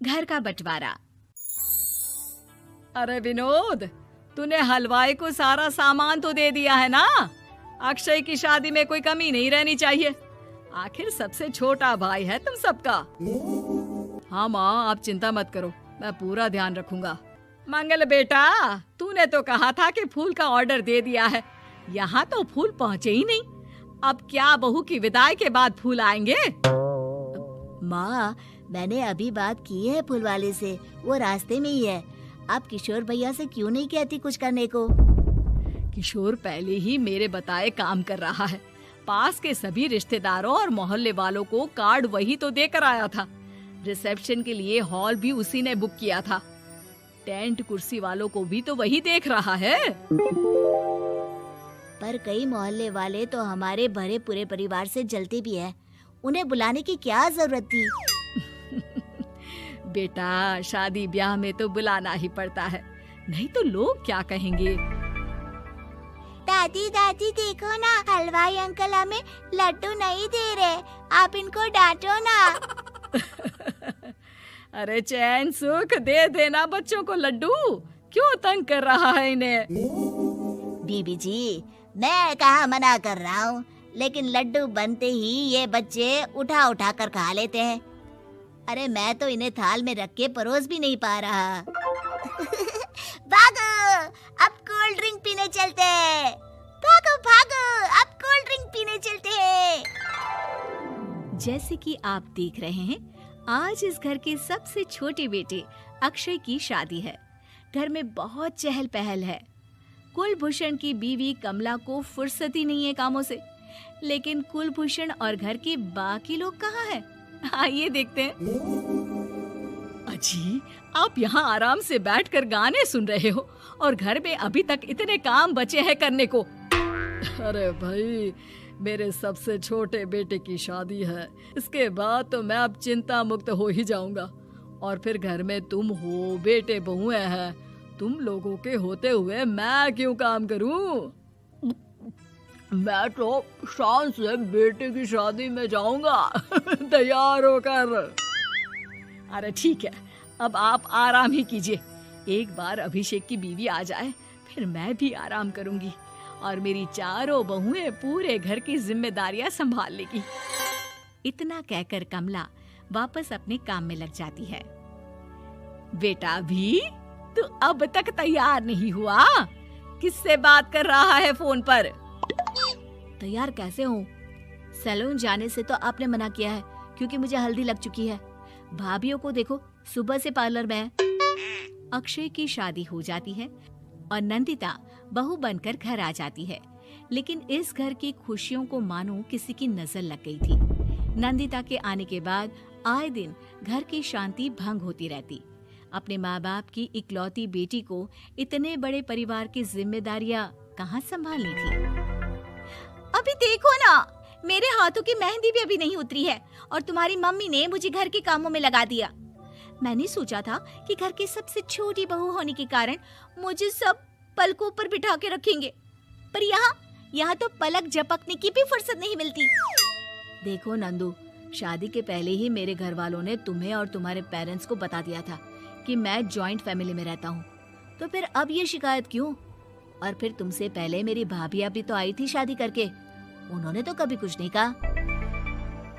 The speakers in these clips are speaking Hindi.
घर का बंटवारा। अरे विनोद, तूने हलवाई को सारा सामान तो दे दिया है ना? अक्षय की शादी में कोई कमी नहीं रहनी चाहिए। आखिर सबसे छोटा भाई है तुम सबका। हाँ माँ, आप चिंता मत करो, मैं पूरा ध्यान रखूंगा। मंगल बेटा, तूने तो कहा था कि फूल का ऑर्डर दे दिया है, यहाँ तो फूल पहुँचे ही नहीं। अब क्या बहू की विदाई के बाद फूल आएंगे? माँ, मैंने अभी बात की है फूल वाले से, वो रास्ते में ही है। आप किशोर भैया से क्यों नहीं कहती कुछ करने को? किशोर पहले ही मेरे बताए काम कर रहा है। पास के सभी रिश्तेदारों और मोहल्ले वालों को कार्ड वही तो देकर आया था। रिसेप्शन के लिए हॉल भी उसी ने बुक किया था। टेंट कुर्सी वालों को भी तो वही देख रहा है। पर कई मोहल्ले वाले तो हमारे भरे पूरे परिवार से जलते भी हैं। उन्हें बुलाने की क्या जरूरत थी? बेटा, शादी ब्याह में तो बुलाना ही पड़ता है, नहीं तो लोग क्या कहेंगे। दादी दादी देखो ना, हलवाई अंकल हमें लड्डू नहीं दे रहे, आप इनको डांटो ना। अरे चैन सुख दे देना बच्चों को लड्डू, क्यों तंग कर रहा है इन्हें? बीबी जी, मैं कहाँ मना कर रहा हूँ, लेकिन लड्डू बनते ही ये बच्चे उठा उठा कर खा लेते हैं। अरे मैं तो इन्हें थाल में रख के परोस भी नहीं पा रहा। भागो, अब कोल्ड ड्रिंक पीने चलते हैं। भागो भागो, अब कोल्ड ड्रिंक पीने चलते हैं। जैसे कि आप देख रहे हैं, आज इस घर के सबसे छोटे बेटे अक्षय की शादी है। घर में बहुत चहल पहल है। कुलभूषण की बीवी कमला को फुर्सत ही नहीं है कामों से, लेकिन कुलभूषण और घर के बाकी लोग कहाँ हैं? आइए देखते हैं। अजी, आप यहाँ आराम से बैठकर गाने सुन रहे हो और घर में अभी तक इतने काम बचे हैं करने को। अरे भाई, मेरे सबसे छोटे बेटे की शादी है, इसके बाद तो मैं अब चिंता मुक्त हो ही जाऊंगा। और फिर घर में तुम हो, बेटे बहुएं हैं, तुम लोगों के होते हुए मैं क्यों काम करूं? मैं तो शान से बेटे की शादी में जाऊंगा तैयार होकर। अरे ठीक है, अब आप आराम ही कीजिए। एक बार अभिषेक की बीवी आ जाए, फिर मैं भी आराम करूंगी और मेरी चारों बहुएं पूरे घर की जिम्मेदारियां संभाल लेगी। इतना कहकर कमला वापस अपने काम में लग जाती है। बेटा भी, तू अब तक तैयार नहीं हुआ? किससे बात कर रहा है फोन पर? तैयार कैसे हूँ? सैलून जाने से तो आपने मना किया है, क्योंकि मुझे हल्दी लग चुकी है। भाभीयों को देखो, सुबह से पार्लर में है। अक्षय की शादी हो जाती है और नंदिता बहू बनकर घर आ जाती है, लेकिन इस घर की खुशियों को मानो किसी की नजर लग गई थी। नंदिता के आने के बाद आए दिन घर की शांति भंग होती रहती। अपने माँ बाप की इकलौती बेटी को इतने बड़े परिवार की जिम्मेदारियां कहाँ संभालनी थी। अभी देखो ना, मेरे हाथों की मेहंदी भी अभी नहीं उतरी है और तुम्हारी मम्मी ने मुझे घर के कामों में लगा दिया। मैंने सोचा था कि घर की सबसे छोटी बहू होने के कारण मुझे सब पलकों पर बिठा के रखेंगे, पर यहाँ तो पलक झपकने की भी फुर्सत नहीं मिलती। देखो नंदू, शादी के पहले ही मेरे घर वालों ने तुम्हें और तुम्हारे पेरेंट्स को बता दिया था कि मैं जॉइंट फैमिली में रहता हूँ, तो फिर अब ये शिकायत क्यों? और फिर तुमसे पहले मेरी भाभियाँ भी तो आई थी शादी करके, उन्होंने तो कभी कुछ नहीं कहा।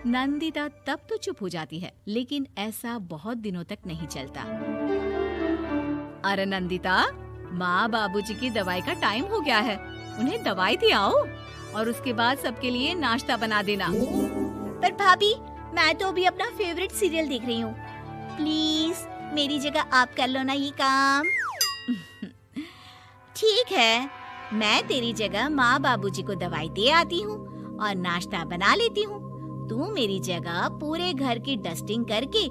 नंदिता तब तो चुप हो जाती है, लेकिन ऐसा बहुत दिनों तक नहीं चलता। अरे नंदिता, माँ बाबूजी की दवाई का टाइम हो गया है, उन्हें दवाई दे आओ और उसके बाद सबके लिए नाश्ता बना देना। पर भाभी, मैं तो अभी अपना फेवरेट सीरियल देख रही हूँ। प्लीज मेरी जगह आप कर लो ना ये काम। ठीक है, मैं तेरी जगह माँ बाबूजी को दवाई दे आती हूँ और नाश्ता बना लेती हूँ। तू मेरी जगह पूरे घर की डस्टिंग करके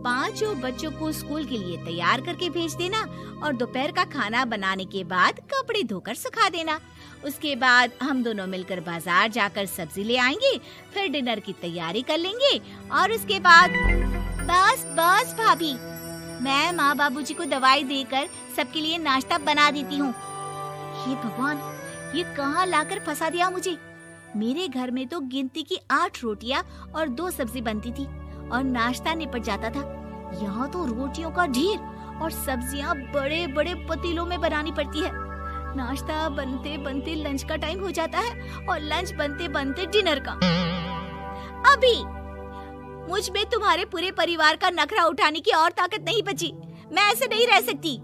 5 बच्चों को स्कूल के लिए तैयार करके भेज देना और दोपहर का खाना बनाने के बाद कपड़े धोकर सुखा देना। उसके बाद हम दोनों मिलकर बाजार जाकर सब्जी ले आएंगे, फिर डिनर की तैयारी कर लेंगे और उसके बाद बस भाभी, मैं माँ बाबूजी को दवाई देकर सबके लिए नाश्ता बना देती हूँ। हे भगवान, ये कहाँ लाकर फंसा दिया मुझे। मेरे घर में तो गिनती की 8 रोटियाँ और 2 सब्जी बनती थी और नाश्ता निपट जाता था। यहाँ तो रोटियों का ढेर और सब्जियाँ बड़े बड़े पतीलों में बनानी पड़ती है। नाश्ता बनते बनते लंच का टाइम हो जाता है और लंच बनते बनते डिनर का। अभी मुझ में तुम्हारे पूरे परिवार का नखरा उठाने की और ताकत नहीं बची। मैं ऐसे नहीं रह सकती।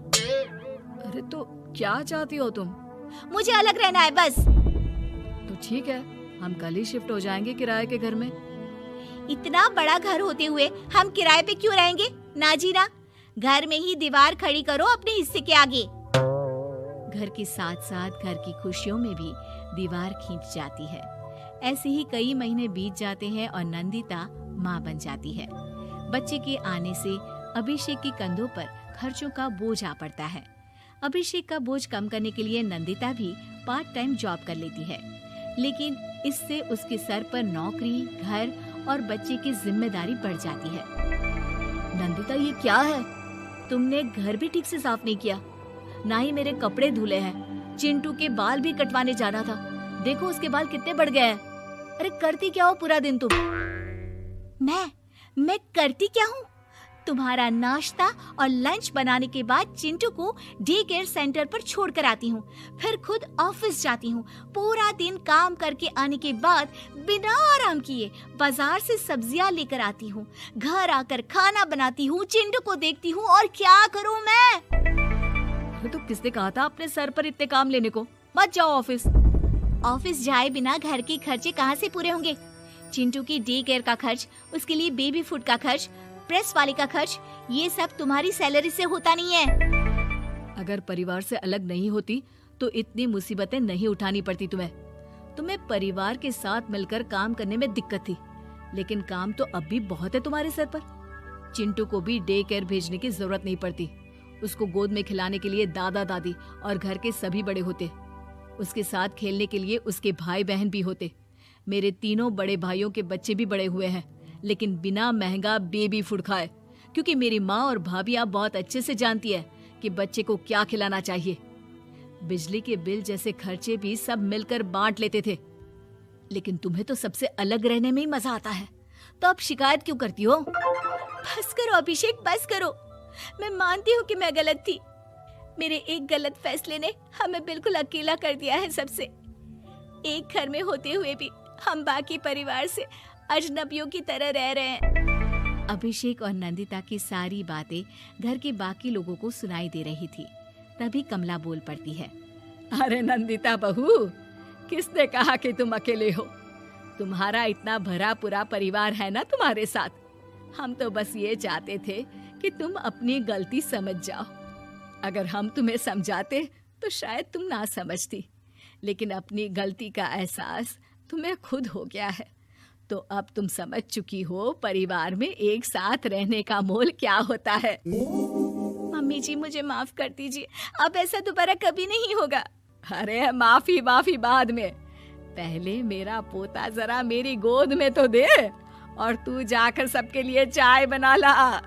अरे तो क्या चाहती हो तुम? मुझे अलग रहना है बस। तो ठीक है, हम कल ही शिफ्ट हो जाएंगे किराए के घर में। इतना बड़ा घर होते हुए हम किराए पे क्यों रहेंगे? ना जी ना, घर में ही दीवार खड़ी करो अपने हिस्से के आगे। घर के साथ साथ घर की खुशियों में भी दीवार खींच जाती है। ऐसे ही कई महीने बीत जाते हैं और नंदिता माँ बन जाती है। बच्चे के आने से अभिषेक के कंधों पर खर्चों का बोझ आ पड़ता है। अभिषेक का बोझ कम करने के लिए नंदिता भी पार्ट टाइम जॉब कर लेती है, लेकिन इससे उसके सर पर नौकरी, घर और बच्चे की जिम्मेदारी बढ़ जाती है। नंदिता, ये क्या है? तुमने घर भी ठीक से साफ नहीं किया, ना ही मेरे कपड़े धुले हैं। चिंटू के बाल भी कटवाने जाना था, देखो उसके बाल कितने बढ़ गए हैं। अरे करती क्या हो पूरा दिन तुम? मैं करती क्या हूँ? तुम्हारा नाश्ता और लंच बनाने के बाद चिंटू को डे केयर सेंटर पर छोड़कर आती हूँ, फिर खुद ऑफिस जाती हूँ। पूरा दिन काम करके आने के बाद बिना आराम किए बाजार से सब्जियाँ लेकर आती हूँ, घर आकर खाना बनाती हूँ, चिंटू को देखती हूँ और क्या करूँ मैं? तो किसने कहा था अपने सर पर इतने काम लेने को? मत जाओ ऑफिस। ऑफिस जाए बिना घर के खर्चे कहाँ से पूरे होंगे? चिंटू की डे केयर का खर्च, उसके लिए बेबी फूड का खर्च, प्रेस वाले का खर्च, ये सब तुम्हारी सैलरी से होता नहीं है। अगर परिवार से अलग नहीं होती तो इतनी मुसीबतें नहीं उठानी पड़ती तुम्हें परिवार के साथ मिलकर काम करने में दिक्कत थी, लेकिन काम तो अब भी बहुत है तुम्हारे सर पर। चिंटू को भी डे केयर भेजने की जरूरत नहीं पड़ती। उसको गोद में खिलाने के लिए दादा दादी और घर के सभी बड़े होते। उसके साथ खेलने के लिए उसके भाई बहन भी होते। मेरे तीनों बड़े भाइयों के बच्चे भी बड़े हुए हैं, लेकिन बिना महंगा बेबी फूड खाए, क्योंकि मेरी माँ और भाभियाँ बहुत अच्छे से जानती है कि बच्चे को क्या खिलाना चाहिए। बिजली के बिल जैसे खर्चे भी सब मिलकर बांट लेते थे, लेकिन तुम्हें तो सबसे अलग रहने में ही मजा आता है, तो अब शिकायत क्यों करती हो? बस करो अभिषेक, बस करो। मैं मानती हूँ कि मैं गलत थी। मेरे एक गलत फैसले ने हमें बिल्कुल अकेला कर दिया है सबसे। एक घर में होते हुए भी हम बाकी परिवार से अजनबियों की तरह रह रहे हैं। अभिषेक और नंदिता की सारी बातें घर के बाकी लोगों को सुनाई दे रही थी। तभी कमला बोल पड़ती है। अरे नंदिता बहू, किसने कहा कि तुम अकेले हो? तुम्हारा इतना भरा पूरा परिवार है ना तुम्हारे साथ। हम तो बस ये चाहते थे कि तुम अपनी गलती समझ जाओ। अगर हम तुम्हें समझाते तो शायद तुम ना समझती, लेकिन अपनी गलती का एहसास तुम्हें खुद हो गया है, तो अब तुम समझ चुकी हो परिवार में एक साथ रहने का मोल क्या होता है। मम्मी जी, मुझे माफ कर दीजिए, अब ऐसा दोबारा कभी नहीं होगा। अरे माफी बाद में, पहले मेरा पोता जरा मेरी गोद में तो दे, और तू जाकर सबके लिए चाय बना ला।